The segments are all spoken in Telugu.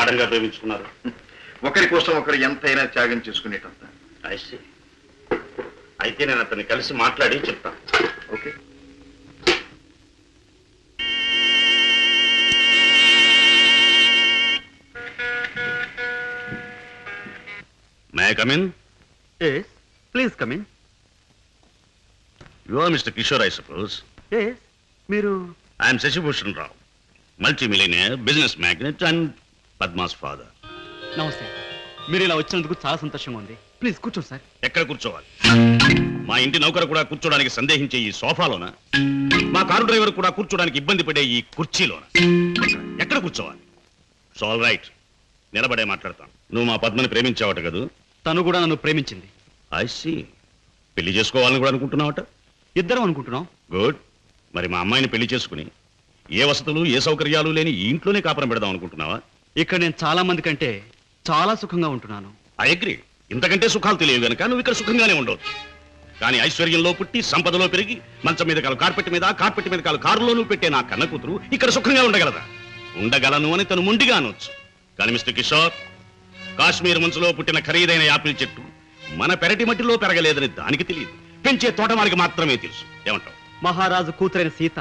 గాఢంగా ప్రేమించుకున్నారు. ఒకరి కోసం ఒకరు ఎంతైనా త్యాగం చేసుకునేటంత. అయితే నేను అతన్ని కలిసి మాట్లాడి చెప్తాను. Okay. May I come in? Yes, please come in. You are Mr. Kishore, I suppose. Yes, మీరు I am Sashibhushan Rao, multi-millionaire, business magnate and Padma's father. నమస్తే. మీరు ఇలా వచ్చినందుకు చాలా సంతోషంగా ఉంది. ప్లీజ్ కూర్చోండి సార్. ఎక్కడ కూర్చోవాలి? మా ఇంటి నౌకరు కూడా కూర్చోడానికి సందేహించే ఈ సోఫాలోనా? మా కారు డ్రైవర్ కూడా కూర్చోడానికి ఇబ్బంది పడే ఈ కుర్చీలోనా? ఎక్కడ కూర్చోవాలి? ఆల్ రైట్, నిలబడే మాట్లాడతాను. నువ్వు మా పద్మని ప్రేమించావట కదూ? తను కూడా నన్ను ప్రేమించింది. I see. పెళ్లి చేసుకోవాలని కూడా అనుకుంటున్నావట? ఇద్దరం అనుకుంటున్నాం. గుడ్. మరి మా అమ్మాయిని పెళ్లి చేసుకుని ఏ వసతులు ఏ సౌకర్యాలు లేని ఈ ఇంట్లోనే కాపురం పెడదాం అనుకుంటున్నావా? ఇక్కడ నేను చాలా మంది కంటే చాలా సుఖంగా ఉంటున్నాను. I agree. ఇంతకంటే సుఖాలు తెలియవు గనక నువ్వు ఇక్కడ సుఖంగానే ఉండవచ్చు. కానీ ఐశ్వర్యంలో పుట్టి సంపదలో పెరిగి మంచం మీద కాలు కార్పెట్ మీద, కార్పెట్ మీద కాలు కారులోనూ పెట్టే నా కన్న కూతురు ఇక్కడ సుఖంగా ఉండగలదా? ఉండగలను అని తను మొండిగా అనొచ్చు. కానీ మిస్టర్ కిషోర్, కాశ్మీర్ మంచులో పుట్టిన ఖరీదైన యాపిల్ చెట్టు మన పెరటి మట్టిలో పెరగలేదని దానికి తెలియదు, పెంచే తోటమాలికి మాత్రమే తెలుసు. ఏమంటావు? మహారాజు కూతురైన సీత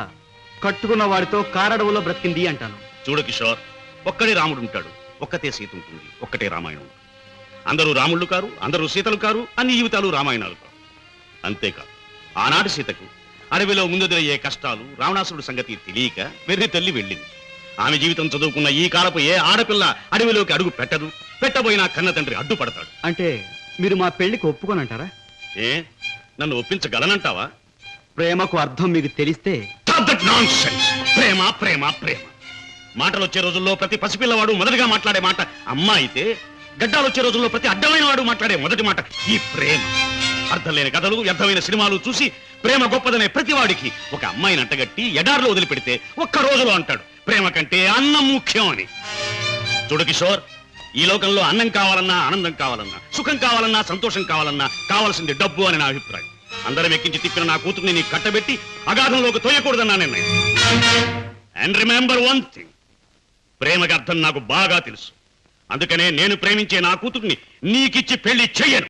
కట్టుకున్న వాడితో కారడవులో బ్రతికింది అంటాను. చూడు కిషోర్, ఒక్కడే రాముడు ఉంటాడు, ఒక్కతే సీత ఉంటుంది, ఒక్కటే రామాయణం. అందరూ రాముళ్ళు కారు, అందరూ సీతలు కారు, అన్ని జీవితాలు రామాయణాలు కారు. అంతేకాదు, ఆనాటి సీతకు అడవిలో ముందుదయ్యే కష్టాలు రావణాసురుడి సంగతి తెలియక వెర్రి తల్లి వెళ్ళింది. ఆమె జీవితం చదువుకున్న ఈ కాలపు ఏ ఆడపిల్ల అడవిలోకి అడుగు పెట్టదు, పెట్టబోయినా కన్న తండ్రి అడ్డుపడతాడు. అంటే మీరు మా పెళ్లికి ఒప్పుకోనంటారా? ఏ, నన్ను ఒప్పించగలనంటావా? ప్రేమకు అర్థం మీకు తెలిస్తే. ప్రేమ ప్రేమ ప్రేమ మాటలు వచ్చే రోజుల్లో ప్రతి పసిపిల్లవాడు మొదటిగా మాట్లాడే మాట అమ్మ అయితే, గడ్డాలు వచ్చే రోజుల్లో ప్రతి అడ్డమైన వాడు మాట్లాడే మొదటి మాట ఈ ప్రేమ. అర్థం లేని కథలు, వ్యర్థమైన సినిమాలు చూసి ప్రేమ గొప్పదనే ప్రతివాడికి ఒక అమ్మాయిని అంటగట్టి ఎడార్లో వదిలిపెడితే ఒక్క రోజులో అంటాడు ప్రేమ కంటే అన్నం ముఖ్యం అని. చూడు కిషోర్, ఈ లోకంలో అన్నం కావాలన్నా, ఆనందం కావాలన్నా, సుఖం కావాలన్నా, సంతోషం కావాలన్నా కావాల్సింది డబ్బు అని నా అభిప్రాయం. అందరం ఎక్కించి తిప్పిన నా కూతుర్ని నీకు కట్టబెట్టి అగాధంలోకి తోయకూడదన్నా నిర్ణయం. అండ్ రిమెంబర్ వన్ థింగ్, ప్రేమకి అర్థం నాకు బాగా తెలుసు. అందుకనే నేను ప్రేమించే నా కూతుర్ని నీకిచ్చి పెళ్లి చెయ్యను.